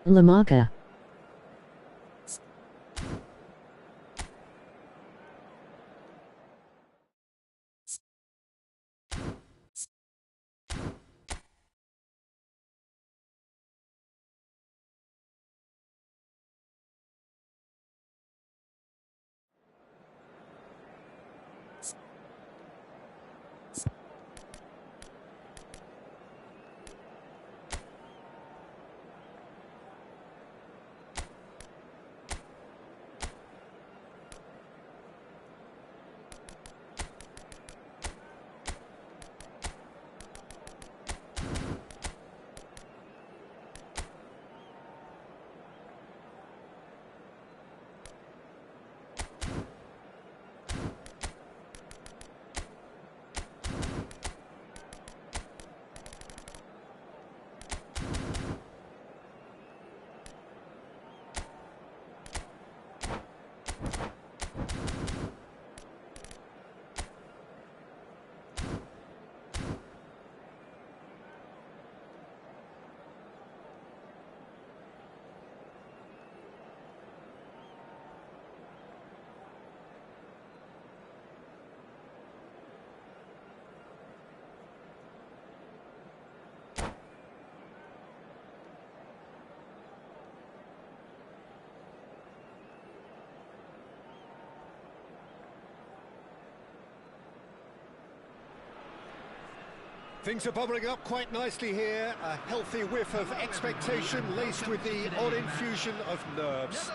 Lamaka. Things are bubbling up quite nicely here. A healthy whiff of expectation laced with the odd infusion of nerves.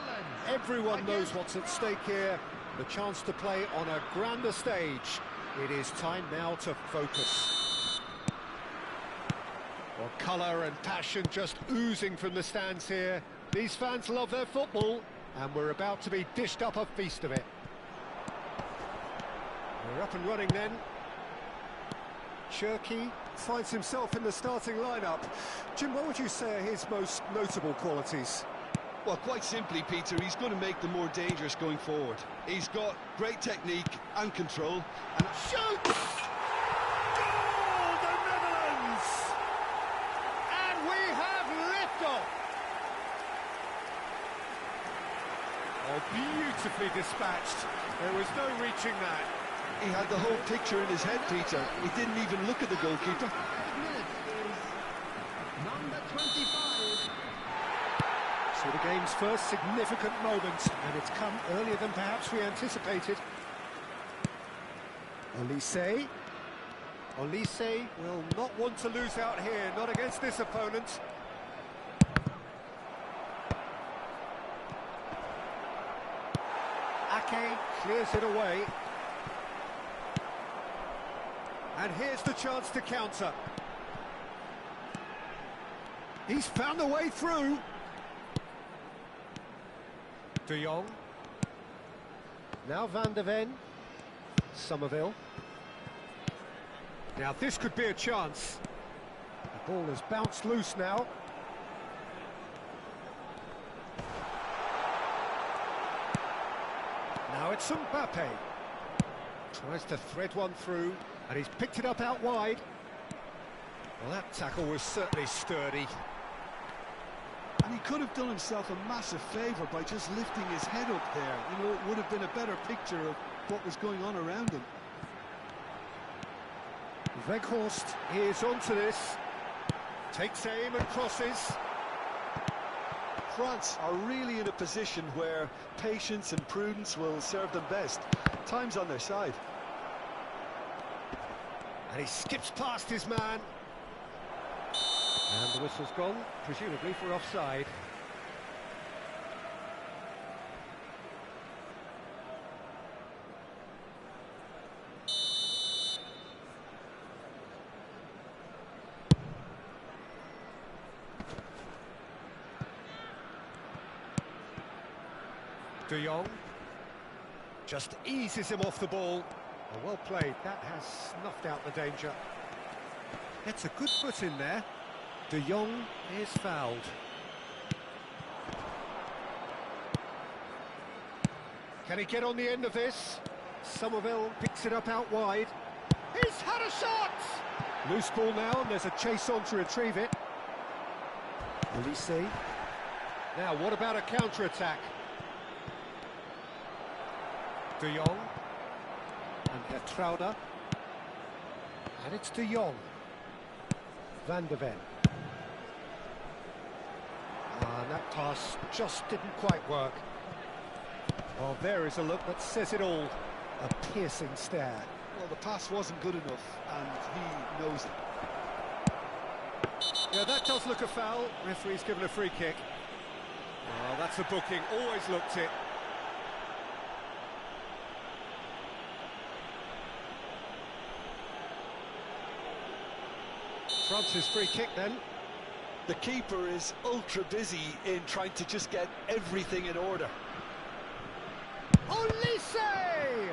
Everyone knows what's at stake here. The chance to play on a grander stage. It is time now to focus. Well, colour and passion just oozing from the stands here. These fans love their football, and we're about to be dished up a feast of it. We're up and running then. Cherky finds himself in the starting lineup. Jim, what would you say are his most notable qualities? Well, quite simply, Peter, he's going to make them more dangerous going forward. He's got great technique and control. And shoots! Goal, the Netherlands! And we have liftoff! Oh, beautifully dispatched. There was no reaching that. He had the whole picture in his head, Peter. He didn't even look at the goalkeeper. Number 25. So the game's first significant moment, and it's come earlier than perhaps we anticipated. Olise will not want to lose out here, not against this opponent. Ake clears it away. And here's the chance to counter. He's found a way through. De Jong. Now Van de Ven. Somerville. Now this could be a chance. The ball has bounced loose now. Now it's Mbappe. Tries to thread one through. And he's picked it up out wide. Well, that tackle was certainly sturdy. And he could have done himself a massive favour by just lifting his head up there. You know, it would have been a better picture of what was going on around him. Weghorst is onto this. Takes aim and crosses. France are really in a position where patience and prudence will serve them best. Time's on their side. And he skips past his man. And the whistle's gone, presumably for offside. De Jong just eases him off the ball. Well played, that has snuffed out the danger. Gets a good foot in there. De Jong is fouled. Can he get on the end of this? Somerville picks it up out wide. He's had a shot! Loose ball now, and there's a chase on to retrieve it. Olise. Now, what about a counter-attack? De Jong. And Hertrauda. And it's De Jong. Van de Ven. And that pass just didn't quite work. Well, there is a look that says it all. A piercing stare. Well, the pass wasn't good enough, and he knows it. Yeah, that does look a foul. Referee's given a free kick. Well, that's a booking. Always looked it. France's free kick then. The keeper is ultra busy in trying to just get everything in order. Olise!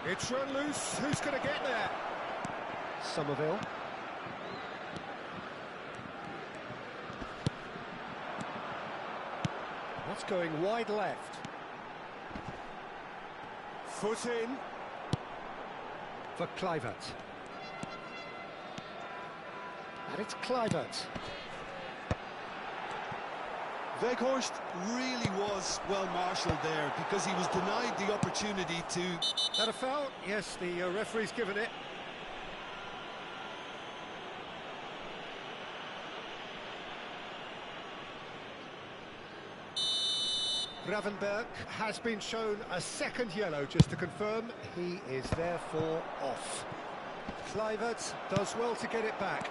It's run loose. Who's going to get there? Somerville. That's going wide left. Foot in. For Kluivert. And it's Kluivert. Weghorst really was well marshalled there because he was denied the opportunity to... That a foul? Yes, the referee's given it. Gravenberg has been shown a second yellow, just to confirm. He is therefore off. Kluivert does well to get it back.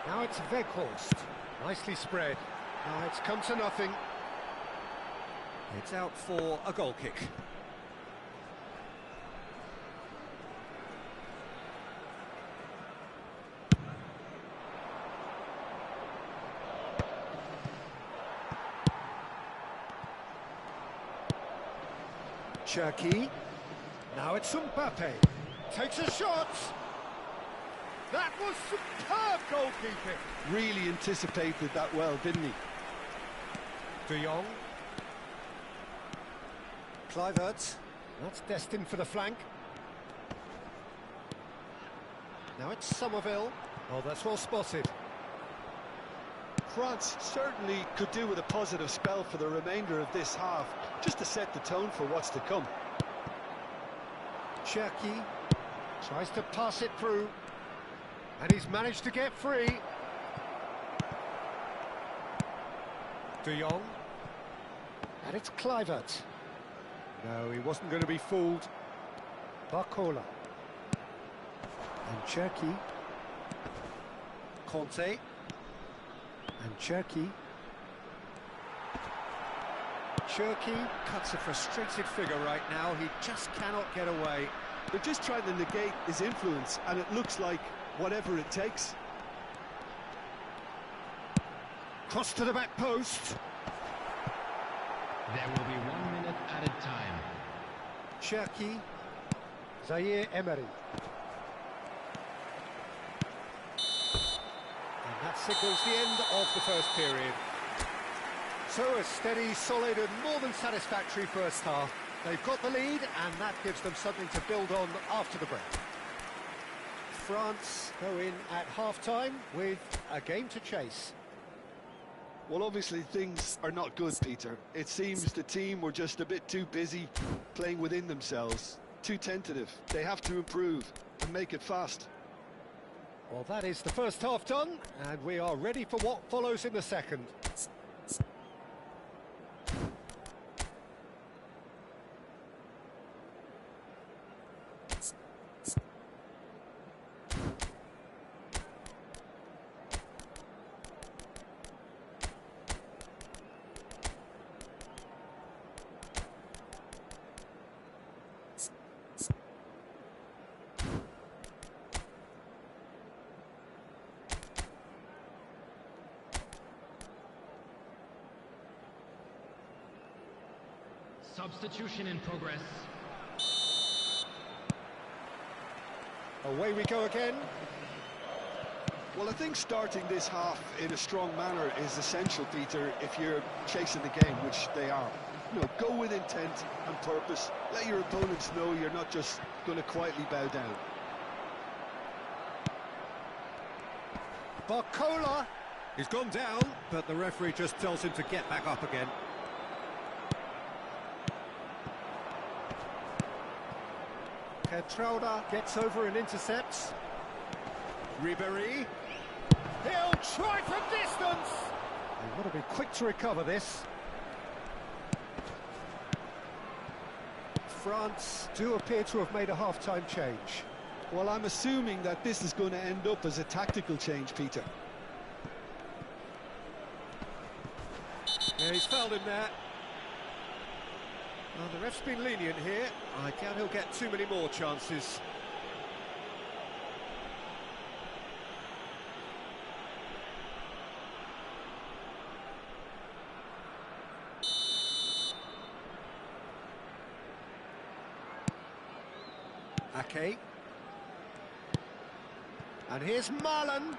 Now it's Weghorst. Nicely spread. Now it's come to nothing. It's out for a goal kick. Cherki. Now it's Mbappe. Takes a shot. That was superb goalkeeping. Really anticipated that well, didn't he? De Jong. Kluivert. That's destined for the flank. Now it's Somerville. Oh, that's well spotted. France certainly could do with a positive spell for the remainder of this half, just to set the tone for what's to come. Cherki tries to pass it through. And he's managed to get free. De Jong. And it's Kluivert. No, he wasn't going to be fooled. Barcola. And Cherki. Conte. And Cherki. Cherki cuts a frustrated figure right now. He just cannot get away. They're just trying to negate his influence, and it looks like whatever it takes. Cross to the back post. There will be 1 minute added time. Cherki. Zaire Emery. And that signals the end of the first period. So a steady, solid and more than satisfactory first half. They've got the lead and that gives them something to build on after the break. France go in at half-time with a game to chase. Well, obviously things are not good, Peter. It seems the team were just a bit too busy playing within themselves, too tentative. They have to improve and make it fast. Well, that is the first half done, and we are ready for what follows in the second. Substitution in progress. Away we go again. Well, I think starting this half in a strong manner is essential, Peter, if you're chasing the game, which they are. You know, go with intent and purpose. Let your opponents know you're not just going to quietly bow down. Barcola. He's gone down, but the referee just tells him to get back up again. Petrauda gets over and intercepts. Ribéry. He'll try from distance! They've got to be quick to recover this. France do appear to have made a half-time change. Well, I'm assuming that this is going to end up as a tactical change, Peter. Yeah, he's fouled him there. Well, the ref's been lenient here. I doubt he'll get too many more chances. Ake. And here's Marlon.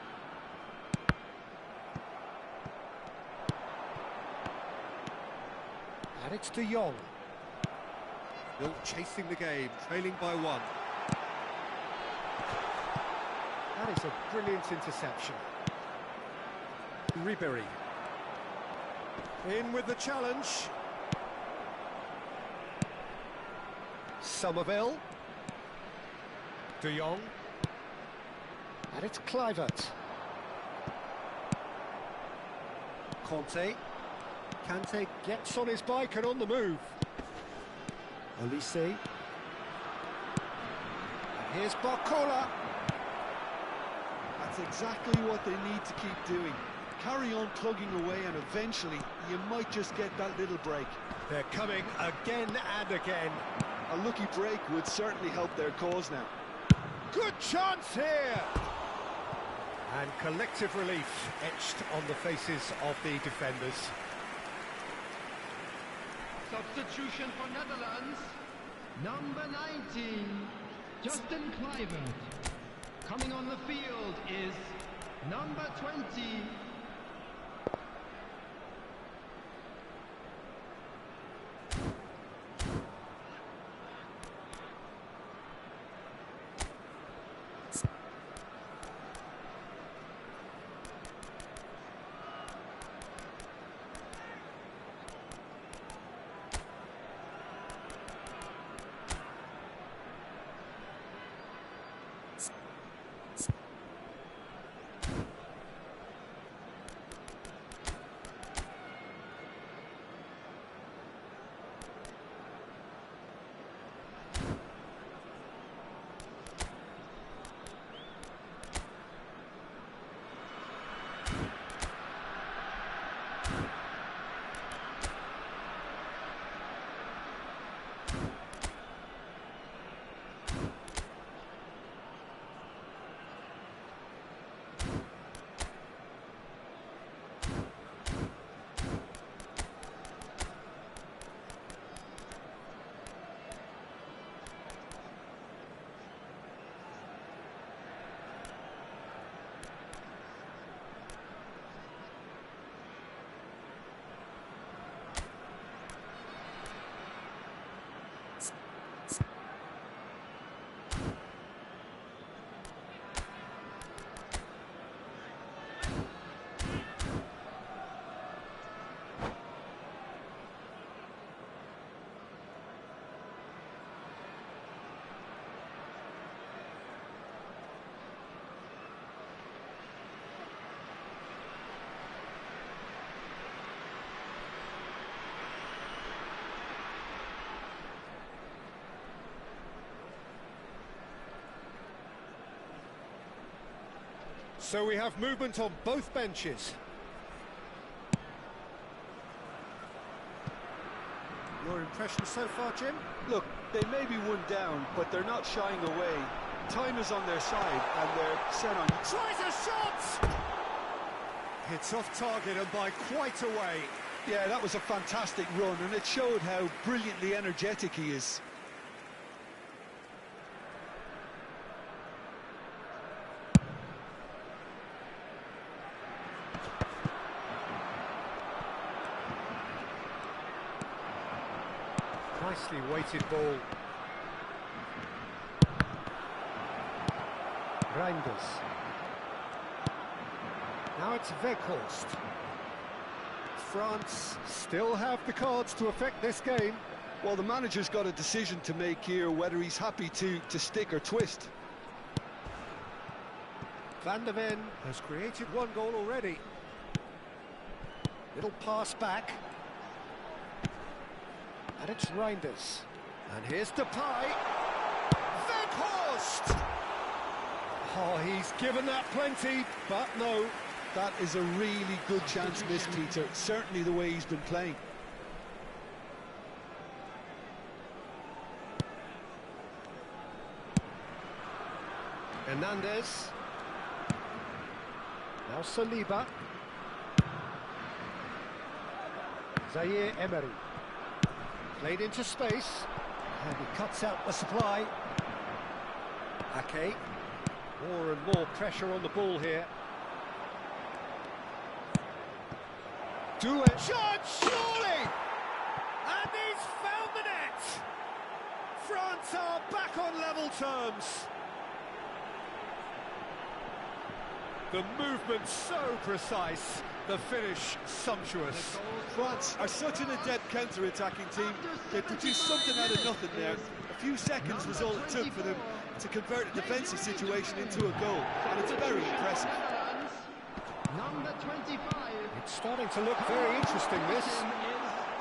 And it's De Jong. Still chasing the game, trailing by one. That is a brilliant interception. Ribéry. In with the challenge. Somerville. De Jong. And it's Kluivert. Conte. Kante gets on his bike and on the move. Olise. And here's Barcola. That's exactly what they need to keep doing. Carry on plugging away and eventually you might just get that little break. They're coming again and again. A lucky break would certainly help their cause now. Good chance here! And collective relief etched on the faces of the defenders. Substitution for Netherlands. Number 19, Justin Kluivert. Coming on the field is number 20. So we have movement on both benches. Your impression so far, Jim? Look, they may be one down, but they're not shying away. Time is on their side, and they're set on... Tries a shot! It's off target and by quite a way. Yeah, that was a fantastic run, and it showed how brilliantly energetic he is. Nicely weighted ball. Reinders. Now Now it's Weghorst. France still have the cards to affect this game. Well, the manager's got a decision to make here, whether he's happy to stick or twist. Van der Ven has created one goal already. Little pass back. And it's Reinders. And here's Depay. Weghorst! Oh, he's given that plenty, but no. That is a really good chance missed, Peter. Certainly the way he's been playing. Hernandez. Now Saliba. Zaire Emery. Played into space. And he cuts out the supply. Ake. More and more pressure on the ball here. Doué. Shot, surely! And he's found the net! France are back on level terms. The movement so precise, the finish sumptuous. France are such an adept counter-attacking team. They produced something out of nothing there. A few seconds was all it took for them to convert a defensive situation into a goal, and it's very impressive. Number 25. It's starting to look very interesting, this.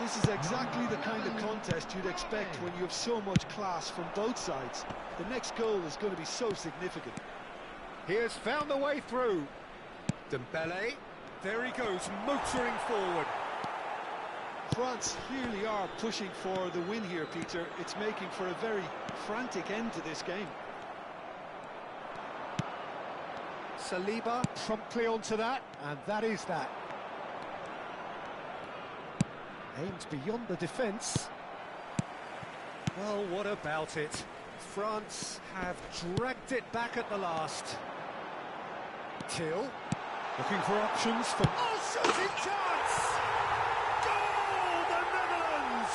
This is exactly the kind of contest you'd expect when you have so much class from both sides. The next goal is going to be so significant. He has found the way through. Dembele, there he goes, motoring forward. France clearly are pushing for the win here, Peter. It's making for a very frantic end to this game. Saliba promptly onto that, and that is that. Aims beyond the defence. Well, what about it? France have dragged it back at the last. Till, looking for options for... Oh, shooting chance! Goal, the Netherlands!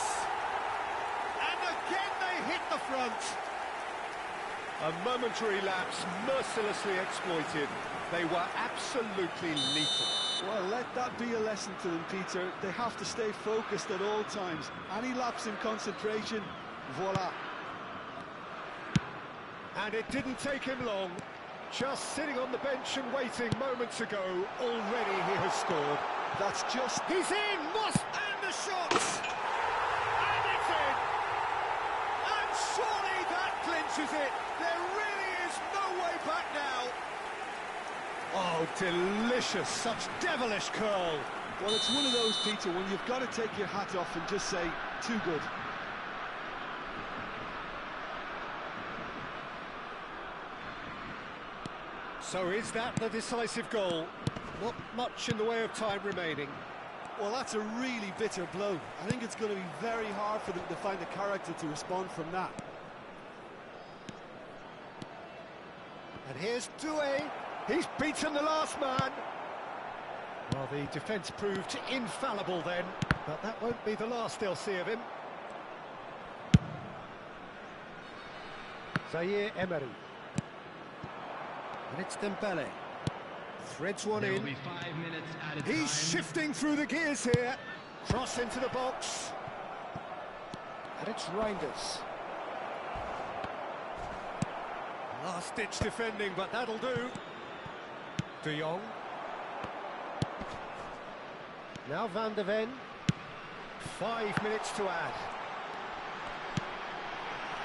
And again they hit the front. A momentary lapse, mercilessly exploited. They were absolutely lethal. Well, let that be a lesson to them, Peter. They have to stay focused at all times. Any lapse in concentration, voila. And it didn't take him long. Just sitting on the bench and waiting moments ago, already he has scored. That's just... He's in! Moss! And the shots! And it's in! And surely that clinches it! There really is no way back now! Oh, delicious! Such devilish curl! Well, it's one of those, Peter, when you've got to take your hat off and just say, too good. So is that the decisive goal? Not much in the way of time remaining. Well, that's a really bitter blow. I think it's going to be very hard for them to find the character to respond from that. And here's Doué. He's beaten the last man. Well, the defence proved infallible then, but that won't be the last they'll see of him. Zaire Emery. And it's Dembele. Threads one in. Be 5 minutes at a He's time. shifting through the gears here. Cross into the box. And it's Reinders. Last-ditch defending, but that'll do. De Jong. Now Van der Ven. 5 minutes to add.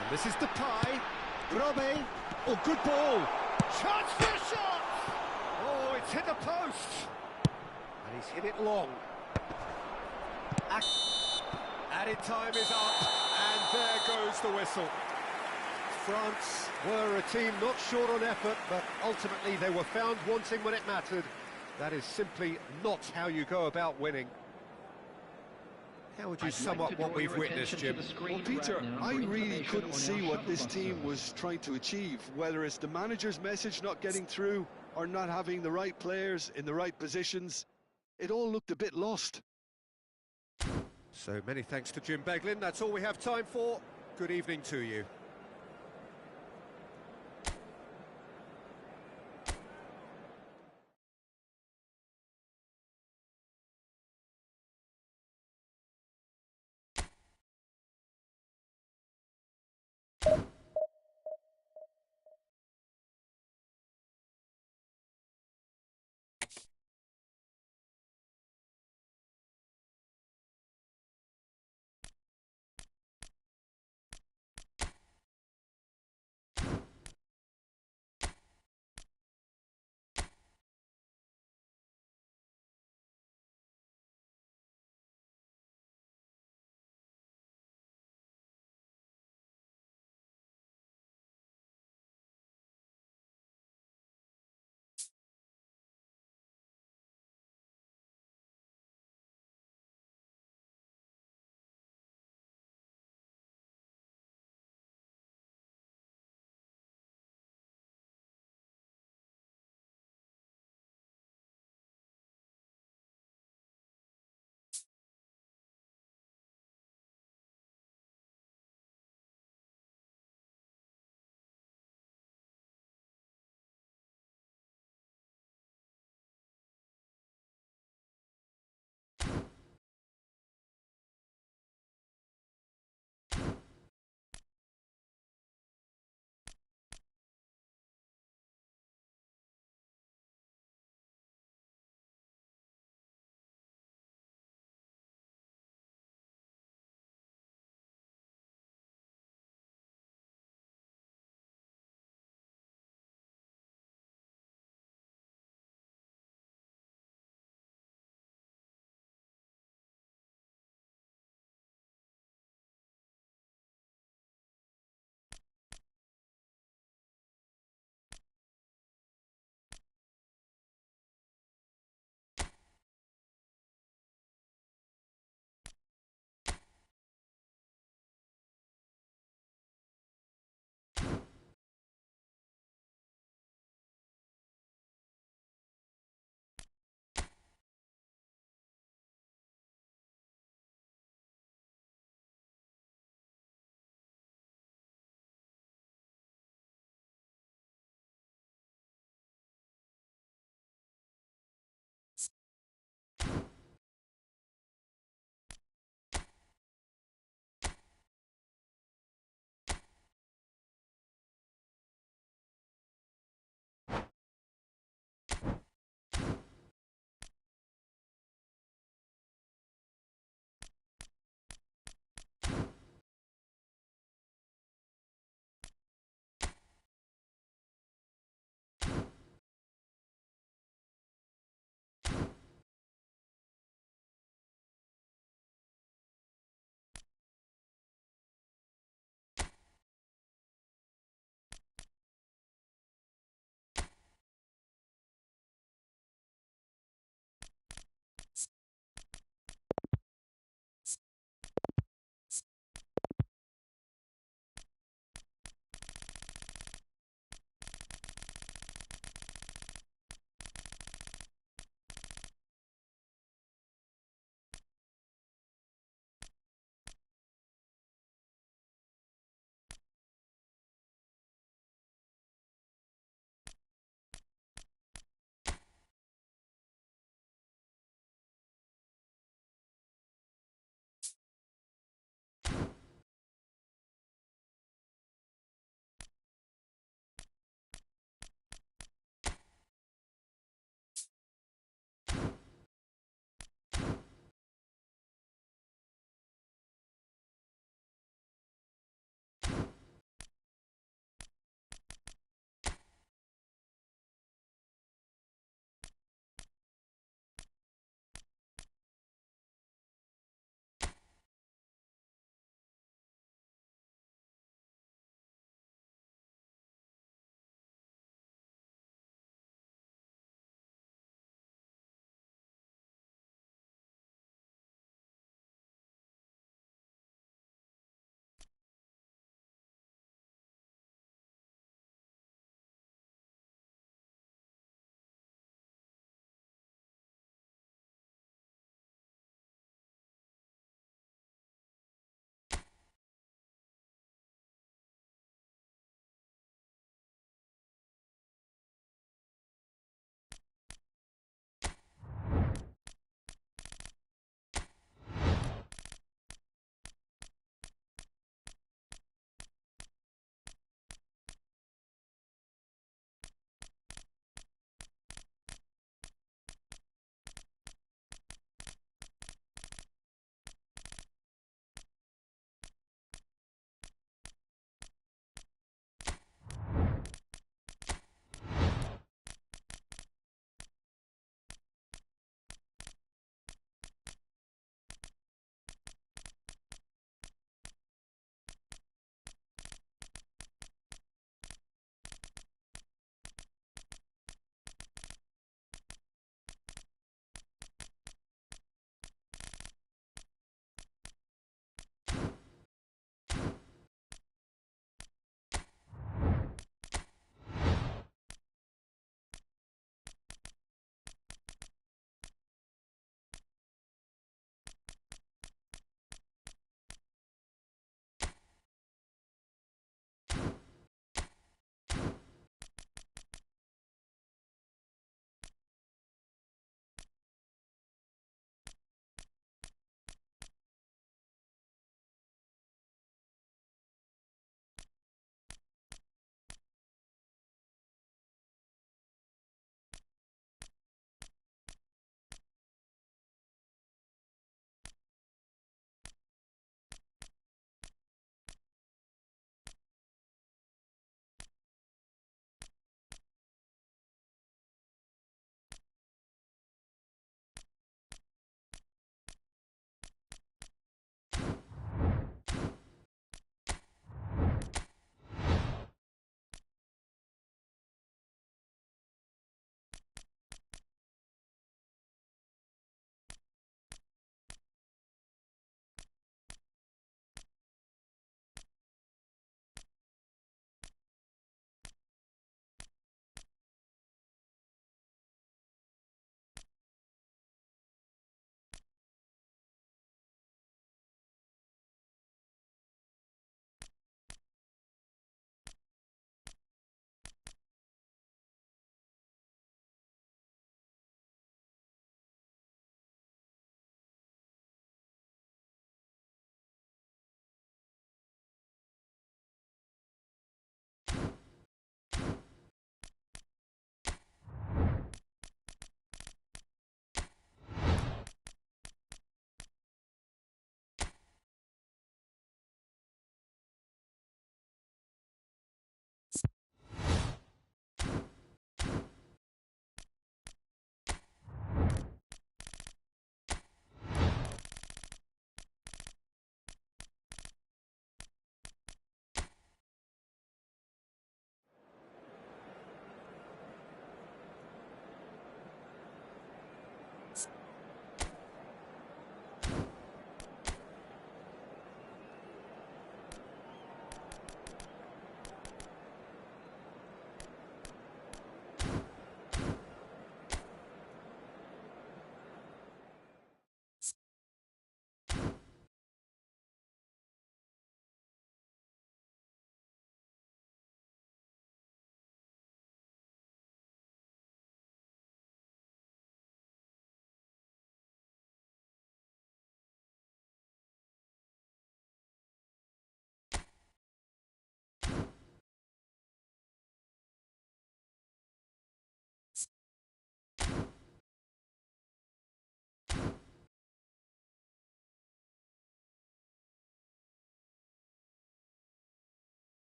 And this is Depay. Robe. Oh, good ball. Chance for a shot! Oh, it's hit the post. And he's hit it long. Added time is up, and there goes the whistle. France were a team not short on effort, but ultimately they were found wanting when it mattered. That is simply not how you go about winning. How would you sum up what we've witnessed, Jim? Well, Peter, I really couldn't see what this team was trying to achieve, whether it's the manager's message not getting through or not having the right players in the right positions. It all looked a bit lost. So many thanks to Jim Beglin. That's all we have time for. Good evening to you. Well,